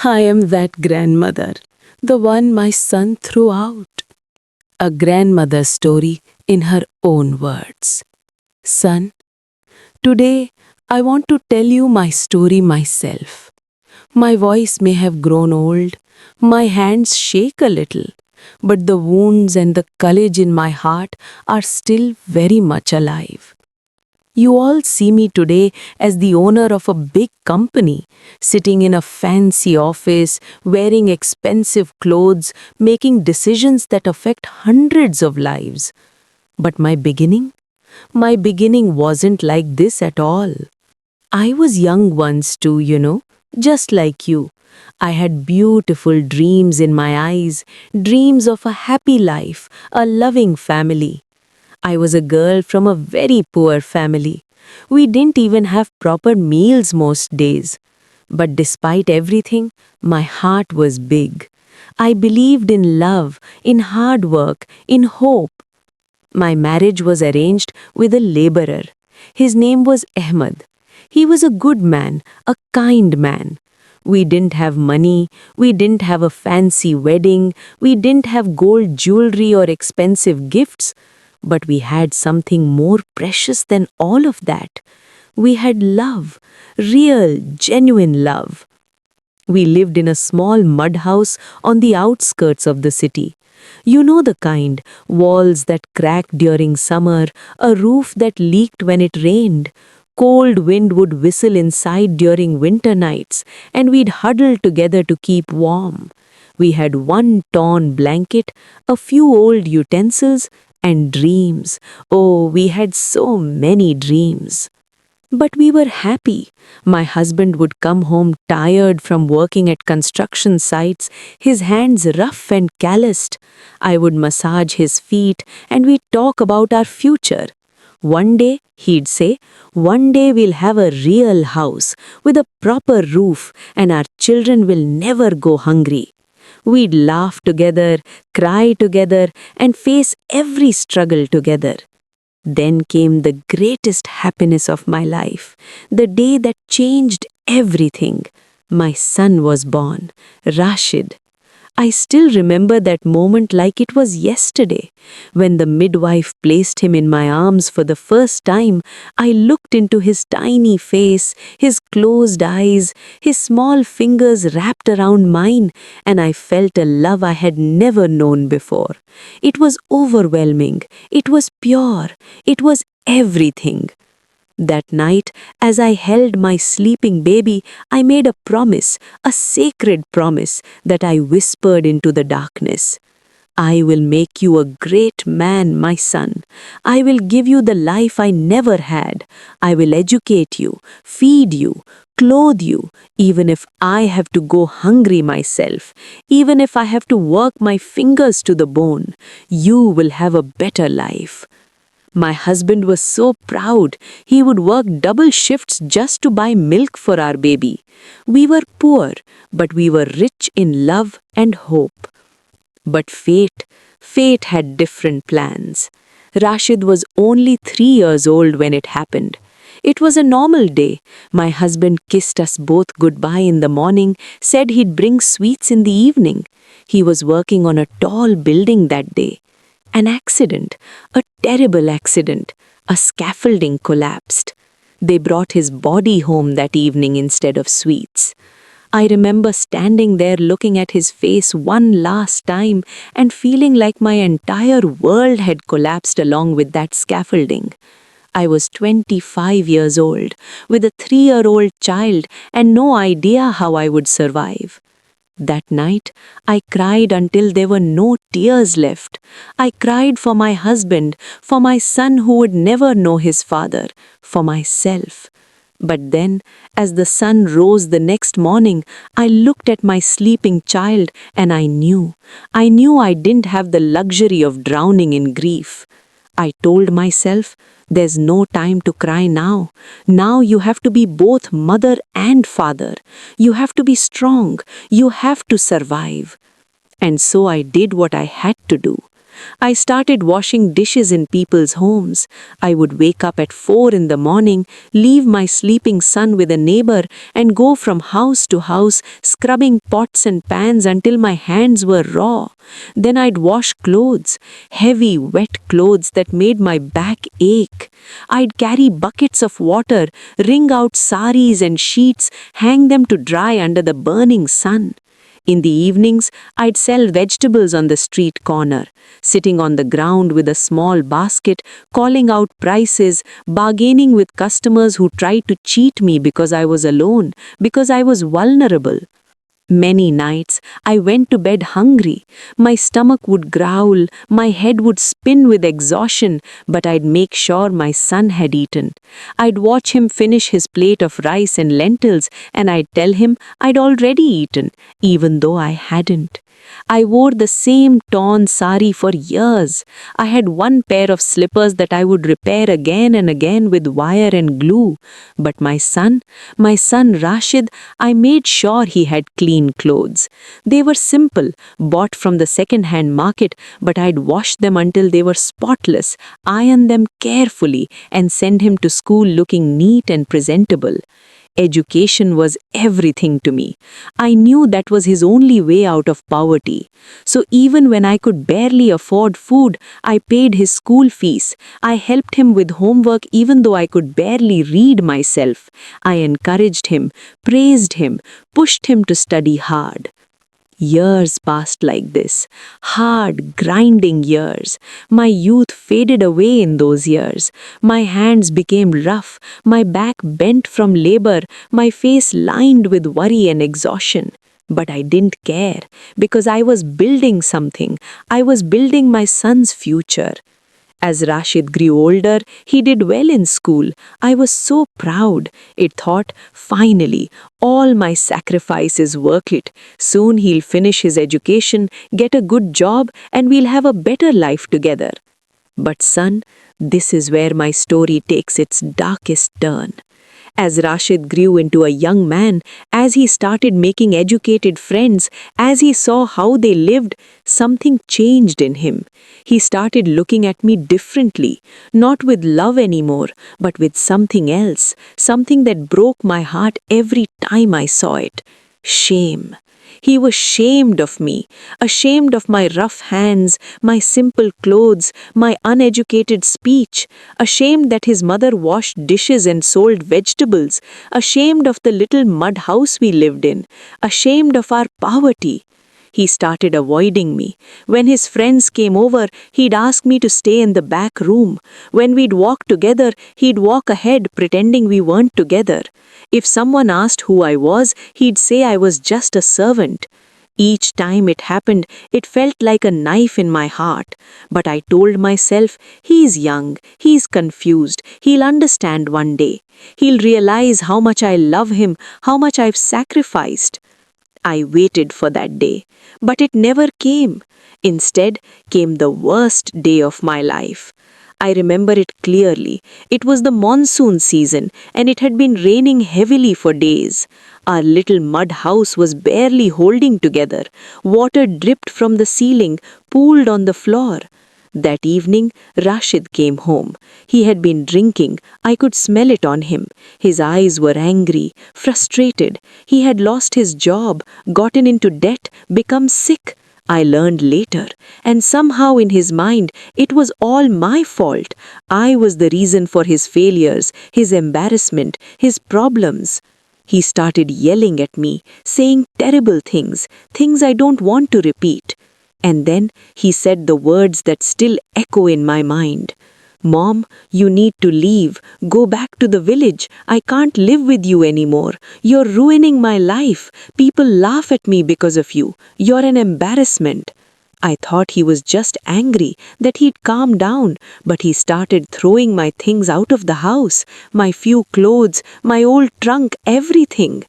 I am that grandmother, the one my son threw out. A grandmother's story in her own words. Son, today I want to tell you my story myself. My voice may have grown old, my hands shake a little, but the wounds and the courage in my heart are still very much alive. You all see me today as the owner of a big company, sitting in a fancy office, wearing expensive clothes, making decisions that affect hundreds of lives. But my beginning? My beginning wasn't like this at all. I was young once too, just like you. I had beautiful dreams in my eyes, dreams of a happy life, a loving family. I was a girl from a very poor family. We didn't even have proper meals most days. But despite everything, my heart was big. I believed in love, in hard work, in hope. My marriage was arranged with a laborer. His name was Ahmed. He was a good man, a kind man. We didn't have money, we didn't have a fancy wedding, we didn't have gold jewelry or expensive gifts, but we had something more precious than all of that. We had love, real, genuine love. We lived in a small mud house on the outskirts of the city. You know the kind, walls that cracked during summer, a roof that leaked when it rained. Cold wind would whistle inside during winter nights, and we'd huddle together to keep warm. We had one torn blanket, a few old utensils, and dreams. Oh, we had so many dreams. But we were happy. My husband would come home tired from working at construction sites, his hands rough and calloused. I would massage his feet and we'd talk about our future. One day, he'd say, one day we'll have a real house with a proper roof and our children will never go hungry. We'd laugh together, cry together, and face every struggle together. Then came the greatest happiness of my life, the day that changed everything. My son was born, Rashid. I still remember that moment like it was yesterday. When the midwife placed him in my arms for the first time, I looked into his tiny face, his closed eyes, his small fingers wrapped around mine, and I felt a love I had never known before. It was overwhelming. It was pure. It was everything. That night, as I held my sleeping baby, I made a promise, a sacred promise that I whispered into the darkness. I will make you a great man, my son. I will give you the life I never had. I will educate you, feed you, clothe you, even if I have to go hungry myself, even if I have to work my fingers to the bone. You will have a better life. My husband was so proud, he would work double shifts just to buy milk for our baby. We were poor, but we were rich in love and hope. But fate had different plans. Rashid was only 3 years old when it happened. It was a normal day. My husband kissed us both goodbye in the morning, said he'd bring sweets in the evening. He was working on a tall building that day. An accident, a terrible accident. A scaffolding collapsed. They brought his body home that evening instead of sweets. I remember standing there looking at his face one last time and feeling like my entire world had collapsed along with that scaffolding. I was 25 years old, with a 3-year-old child and no idea how I would survive. That night, I cried until there were no tears left. I cried for my husband, for my son who would never know his father, for myself. But then, as the sun rose the next morning, I looked at my sleeping child and I knew I didn't have the luxury of drowning in grief. I told myself, there's no time to cry now. Now you have to be both mother and father. You have to be strong. You have to survive. And so I did what I had to do. I started washing dishes in people's homes. I would wake up at 4 in the morning, leave my sleeping son with a neighbor, and go from house to house, scrubbing pots and pans until my hands were raw. Then I'd wash clothes, heavy, wet clothes that made my back ache. I'd carry buckets of water, wring out saris and sheets, hang them to dry under the burning sun. In the evenings, I'd sell vegetables on the street corner, sitting on the ground with a small basket, calling out prices, bargaining with customers who tried to cheat me because I was alone, because I was vulnerable. Many nights, I went to bed hungry. My stomach would growl, my head would spin with exhaustion, but I'd make sure my son had eaten. I'd watch him finish his plate of rice and lentils, and I'd tell him I'd already eaten, even though I hadn't. I wore the same torn sari for years. I had one pair of slippers that I would repair again and again with wire and glue. But my son Rashid, I made sure he had clean clothes. They were simple, bought from the second-hand market, but I'd wash them until they were spotless, iron them carefully, and send him to school looking neat and presentable. Education was everything to me. I knew that was his only way out of poverty. So even when I could barely afford food, I paid his school fees. I helped him with homework even though I could barely read myself. I encouraged him, praised him, pushed him to study hard. Years passed like this, hard, grinding years. My youth faded away in those years. My hands became rough, my back bent from labor, my face lined with worry and exhaustion. But I didn't care, because I was building something. I was building my son's future. As Rashid grew older, he did well in school. I was so proud. It thought, finally, all my sacrifice is worth it. Soon he'll finish his education, get a good job, and we'll have a better life together. But son, this is where my story takes its darkest turn. As Rashid grew into a young man, as he started making educated friends, as he saw how they lived, something changed in him. He started looking at me differently, not with love anymore, but with something else, something that broke my heart every time I saw it. Shame. He was shamed of me, ashamed of my rough hands, my simple clothes, my uneducated speech, ashamed that his mother washed dishes and sold vegetables, ashamed of the little mud house we lived in, ashamed of our poverty. He started avoiding me. When his friends came over, he'd ask me to stay in the back room. When we'd walk together, he'd walk ahead pretending we weren't together. If someone asked who I was, he'd say I was just a servant. Each time it happened, it felt like a knife in my heart. But I told myself, he's young, he's confused, he'll understand one day. He'll realize how much I love him, how much I've sacrificed. I waited for that day, but it never came. Instead came the worst day of my life. I remember it clearly. It was the monsoon season, and it had been raining heavily for days. Our little mud house was barely holding together. Water dripped from the ceiling, pooled on the floor. That evening, Rashid came home. He had been drinking. I could smell it on him. His eyes were angry, frustrated. He had lost his job, gotten into debt, become sick. I learned later. And somehow in his mind, it was all my fault. I was the reason for his failures, his embarrassment, his problems. He started yelling at me, saying terrible things, things I don't want to repeat. And then he said the words that still echo in my mind. Mom, you need to leave. Go back to the village. I can't live with you anymore. You're ruining my life. People laugh at me because of you. You're an embarrassment. I thought he was just angry, that he'd calm down, but he started throwing my things out of the house, my few clothes, my old trunk, everything.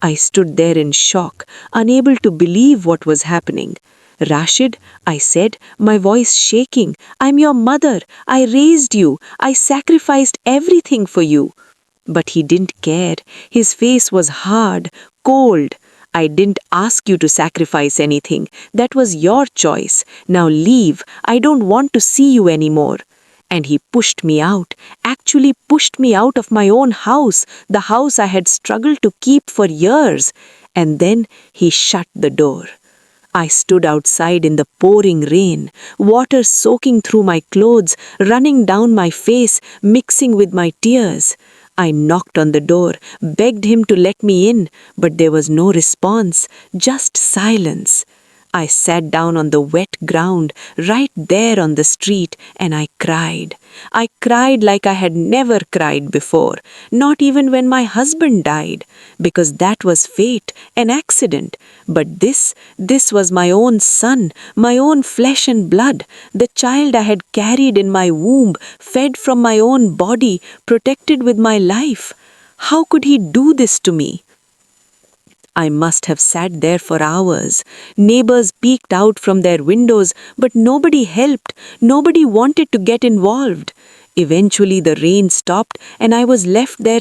I stood there in shock, unable to believe what was happening. Rashid, I said, my voice shaking, I'm your mother. I raised you. I sacrificed everything for you. But he didn't care. His face was hard, cold. I didn't ask you to sacrifice anything. That was your choice. Now leave. I don't want to see you anymore. And he pushed me out, actually pushed me out of my own house, the house I had struggled to keep for years. And then he shut the door. I stood outside in the pouring rain, water soaking through my clothes, running down my face, mixing with my tears. I knocked on the door, begged him to let me in, but there was no response, just silence. I sat down on the wet ground right there on the street and I cried. I cried like I had never cried before, not even when my husband died, because that was fate, an accident. But this was my own son, my own flesh and blood, the child I had carried in my womb, fed from my own body, protected with my life. How could he do this to me? I must have sat there for hours. Neighbors peeked out from their windows, but nobody helped. Nobody wanted to get involved. Eventually, the rain stopped, and I was left there